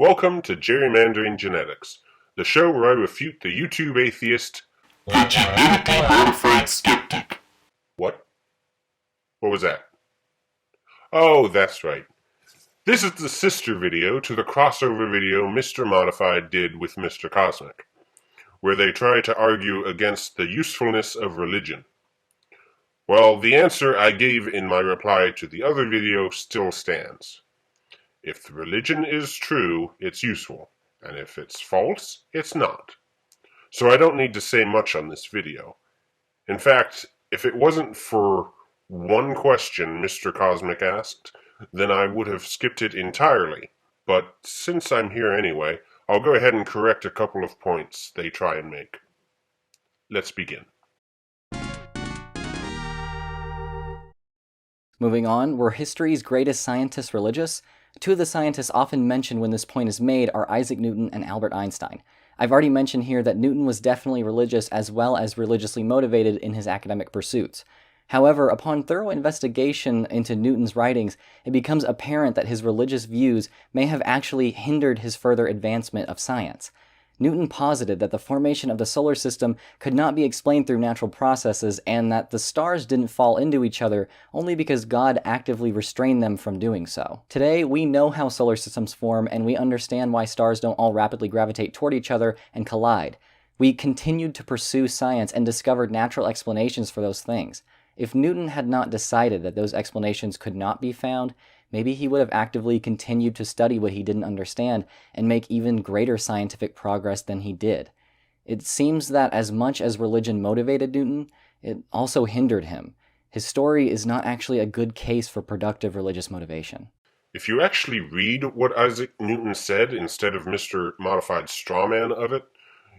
Welcome to Gerrymandering Genetics, the show where I refute the YouTube atheist, the Genetically Modified Skeptic. What? What was that? Oh, that's right. This is the sister video to the crossover video Mr. Modified did with Mr. Cosmic, where they try to argue against the usefulness of religion. Well, the answer I gave in my reply to the other video still stands. If the religion is true, it's useful, and if it's false, it's not. So I don't need to say much on this video. In fact, if it wasn't for one question Mr. Cosmic asked, then I would have skipped it entirely. But since I'm here anyway, I'll go ahead and correct a couple of points they try and make. Let's begin. Moving on, were history's greatest scientists religious? Two of the scientists often mentioned when this point is made are Isaac Newton and Albert Einstein. I've already mentioned here that Newton was definitely religious as well as religiously motivated in his academic pursuits. However, upon thorough investigation into Newton's writings, it becomes apparent that his religious views may have actually hindered his further advancement of science. Newton posited that the formation of the solar system could not be explained through natural processes and that the stars didn't fall into each other only because God actively restrained them from doing so. Today, we know how solar systems form and we understand why stars don't all rapidly gravitate toward each other and collide. We continued to pursue science and discovered natural explanations for those things. If Newton had not decided that those explanations could not be found, maybe he would have actively continued to study what he didn't understand and make even greater scientific progress than he did. It seems that as much as religion motivated Newton, it also hindered him. His story is not actually a good case for productive religious motivation. If you actually read what Isaac Newton said instead of Mr. Modified's strawman of it,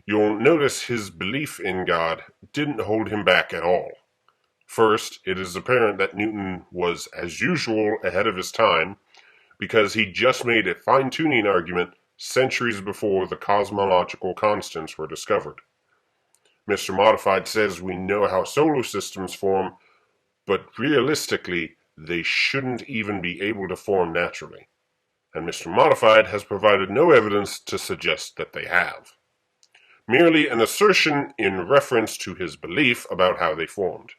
you'll notice his belief in God didn't hold him back at all. First, it is apparent that Newton was, as usual, ahead of his time, because he just made a fine-tuning argument centuries before the cosmological constants were discovered. Mr. Modified says we know how solar systems form, but realistically, they shouldn't even be able to form naturally. And Mr. Modified has provided no evidence to suggest that they have. Merely an assertion in reference to his belief about how they formed.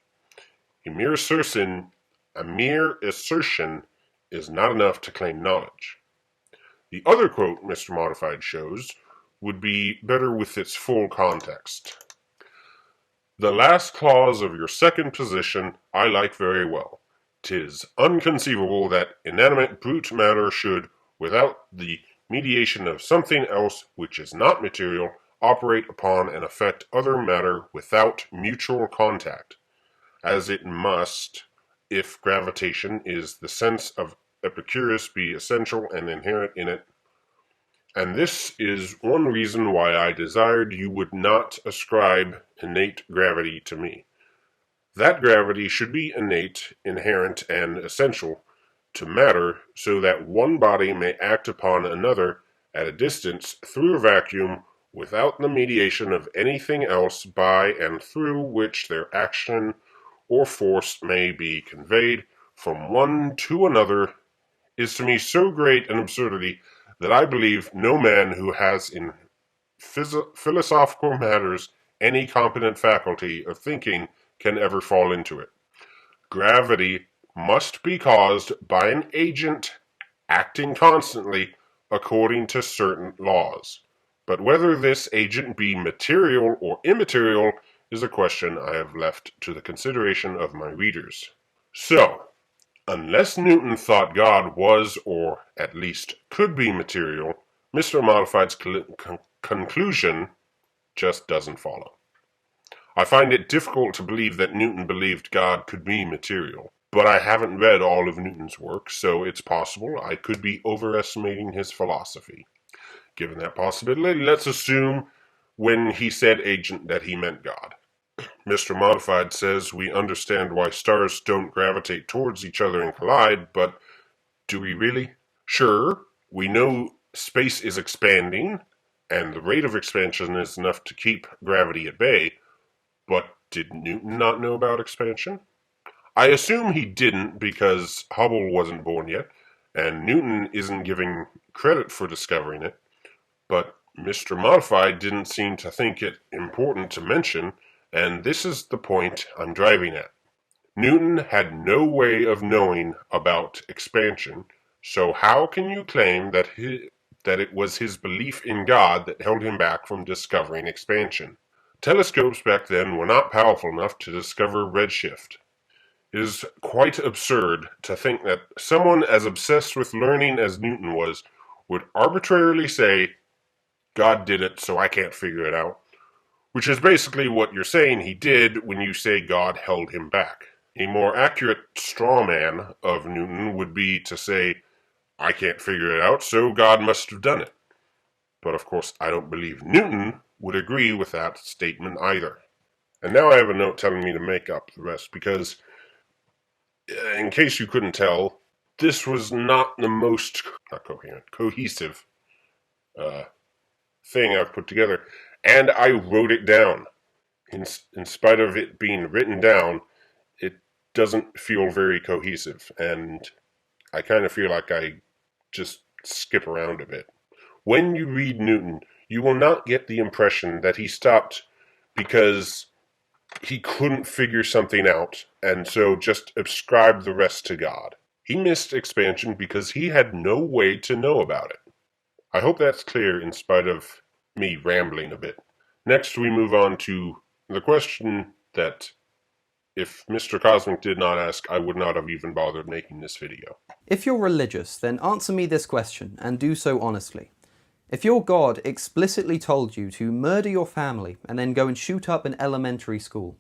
A mere assertion is not enough to claim knowledge. The other quote Mr. Modified shows would be better with its full context. The last clause of your second position I like very well. 'Tis unconceivable that inanimate brute matter should, without the mediation of something else which is not material, operate upon and affect other matter without mutual contact, as it must, if gravitation is the sense of Epicurus be essential and inherent in it. And this is one reason why I desired you would not ascribe innate gravity to me. That gravity should be innate, inherent, and essential to matter, so that one body may act upon another at a distance through a vacuum without the mediation of anything else by and through which their action or force may be conveyed from one to another, is to me so great an absurdity that I believe no man who has in philosophical matters any competent faculty of thinking can ever fall into it. Gravity must be caused by an agent acting constantly according to certain laws. But whether this agent be material or immaterial is a question I have left to the consideration of my readers. So, unless Newton thought God was, or at least could be material, Mr. Modified's conclusion just doesn't follow. I find it difficult to believe that Newton believed God could be material, but I haven't read all of Newton's work, so it's possible I could be overestimating his philosophy. Given that possibility, let's assume when he said agent that he meant God. Mr. Modified says we understand why stars don't gravitate towards each other and collide, but do we really? Sure, we know space is expanding, and the rate of expansion is enough to keep gravity at bay, but did Newton not know about expansion? I assume he didn't because Hubble wasn't born yet, and Newton isn't giving credit for discovering it, but Mr. Modified didn't seem to think it important to mention, and this is the point I'm driving at. Newton had no way of knowing about expansion, so how can you claim that it was his belief in God that held him back from discovering expansion? Telescopes back then were not powerful enough to discover redshift. It is quite absurd to think that someone as obsessed with learning as Newton was would arbitrarily say, God did it, so I can't figure it out, which is basically what you're saying he did when you say God held him back. A more accurate straw man of Newton would be to say, I can't figure it out, so God must have done it. But of course, I don't believe Newton would agree with that statement either. And now I have a note telling me to make up the rest, because, in case you couldn't tell, this was not the most cohesive thing I've put together. And I wrote it down. In spite of it being written down, it doesn't feel very cohesive, and I kind of feel like I just skip around a bit. When you read Newton, you will not get the impression that he stopped because he couldn't figure something out, and so just ascribed the rest to God. He missed expansion because he had no way to know about it. I hope that's clear in spite of me rambling a bit. Next, we move on to the question that if Mr. Cosmic did not ask, I would not have even bothered making this video. If you're religious, then answer me this question, and do so honestly. If your God explicitly told you to murder your family and then go and shoot up an elementary school,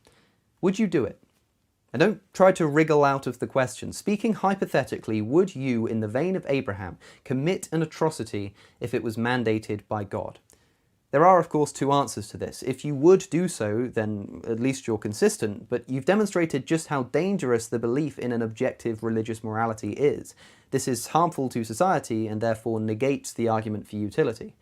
would you do it? And don't try to wriggle out of the question. Speaking hypothetically, would you, in the vein of Abraham, commit an atrocity if it was mandated by God? There are, of course, two answers to this. If you would do so, then at least you're consistent, but you've demonstrated just how dangerous the belief in an objective religious morality is. This is harmful to society and therefore negates the argument for utility.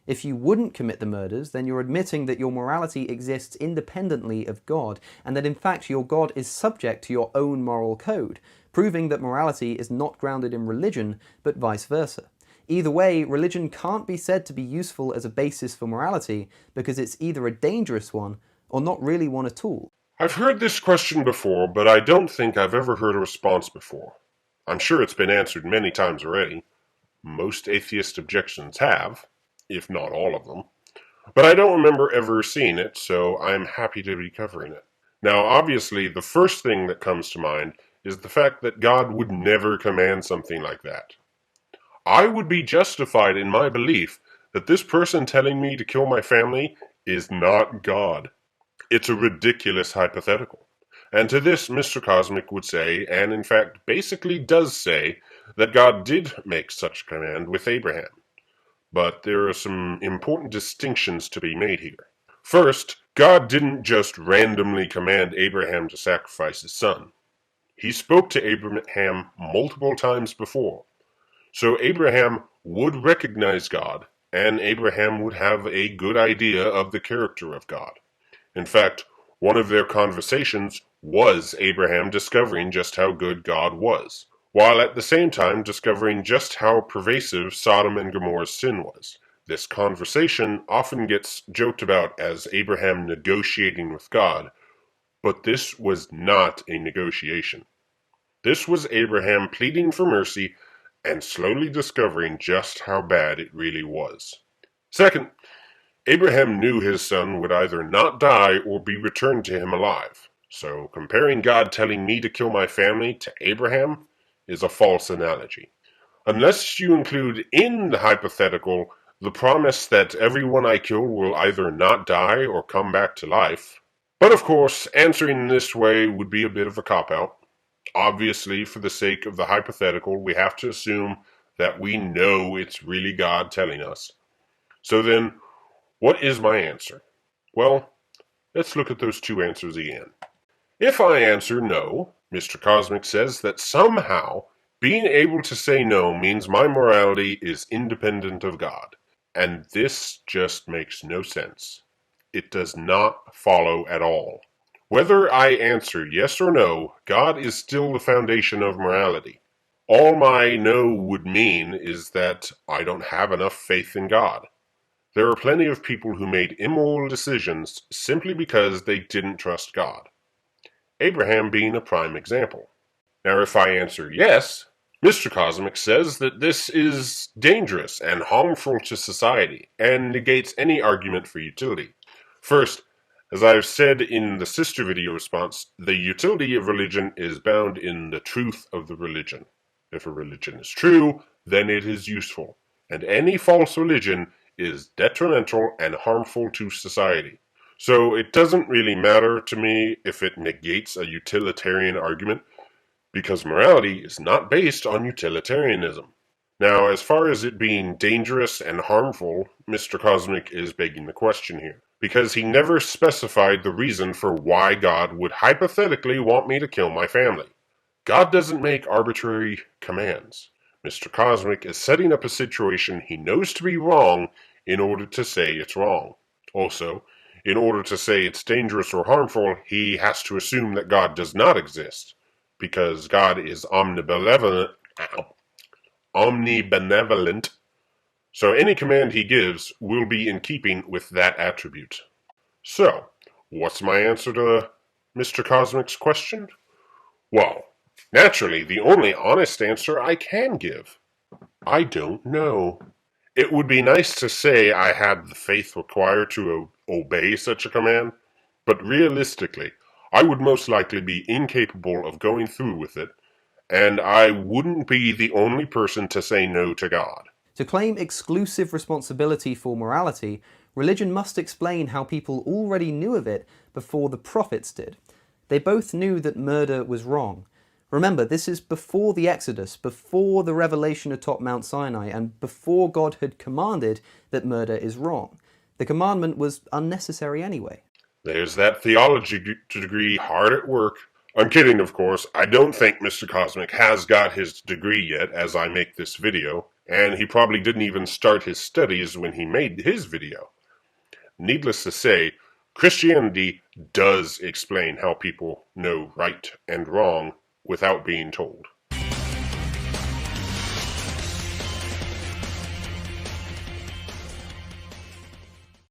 If you wouldn't commit the murders, then you're admitting that your morality exists independently of God, and that in fact your God is subject to your own moral code, proving that morality is not grounded in religion, but vice versa. Either way, religion can't be said to be useful as a basis for morality because it's either a dangerous one or not really one at all. I've heard this question before, but I don't think I've ever heard a response before. I'm sure it's been answered many times already. Most atheist objections have, if not all of them. But I don't remember ever seeing it, so I'm happy to be covering it. Now, obviously, the first thing that comes to mind is the fact that God would never command something like that. I would be justified in my belief that this person telling me to kill my family is not God. It's a ridiculous hypothetical. And to this, Mr. Cosmic would say, and in fact basically does say, that God did make such a command with Abraham. But there are some important distinctions to be made here. First, God didn't just randomly command Abraham to sacrifice his son. He spoke to Abraham multiple times before. So Abraham would recognize God, and Abraham would have a good idea of the character of God. In fact, one of their conversations was Abraham discovering just how good God was, while at the same time discovering just how pervasive Sodom and Gomorrah's sin was. This conversation often gets joked about as Abraham negotiating with God, but this was not a negotiation. This was Abraham pleading for mercy and slowly discovering just how bad it really was. Second, Abraham knew his son would either not die or be returned to him alive. So comparing God telling me to kill my family to Abraham is a false analogy. Unless you include in the hypothetical the promise that everyone I kill will either not die or come back to life. But of course, answering this way would be a bit of a cop-out. Obviously, for the sake of the hypothetical, we have to assume that we know it's really God telling us. So then, what is my answer? Well, let's look at those two answers again. If I answer no, Mr. Cosmic says that somehow being able to say no means my morality is independent of God. And this just makes no sense. It does not follow at all. Whether I answer yes or no, God is still the foundation of morality. all my no would mean is that I don't have enough faith in God. There are plenty of people who made immoral decisions simply because they didn't trust God. Abraham being a prime example. Now, if I answer yes, Mr. Cosmic says that this is dangerous and harmful to society, and negates any argument for utility. First, as I've said in the sister video response, the utility of religion is bound in the truth of the religion. If a religion is true, then it is useful, and any false religion is detrimental and harmful to society. So it doesn't really matter to me if it negates a utilitarian argument, because morality is not based on utilitarianism. Now, as far as it being dangerous and harmful, Mr. Cosmic is begging the question here, because he never specified the reason for why God would hypothetically want me to kill my family. God doesn't make arbitrary commands. Mr. Cosmic is setting up a situation he knows to be wrong in order to say it's wrong. Also, in order to say it's dangerous or harmful, he has to assume that God does not exist, because God is omnibenevolent, so any command he gives will be in keeping with that attribute. So, what's my answer to Mr. Cosmic's question? Well, naturally, the only honest answer I can give. I don't know. It would be nice to say I had the faith required to obey such a command, but realistically, I would most likely be incapable of going through with it, and I wouldn't be the only person to say no to God. To claim exclusive responsibility for morality, religion must explain how people already knew of it before the prophets did. They both knew that murder was wrong. Remember, this is before the Exodus, before the revelation atop Mount Sinai, and before God had commanded that murder is wrong. The commandment was unnecessary anyway. There's that theology degree hard at work. I'm kidding, of course. I don't think Mr. Cosmic has got his degree yet as I make this video, and he probably didn't even start his studies when he made his video. Needless to say, Christianity does explain how people know right and wrong without being told.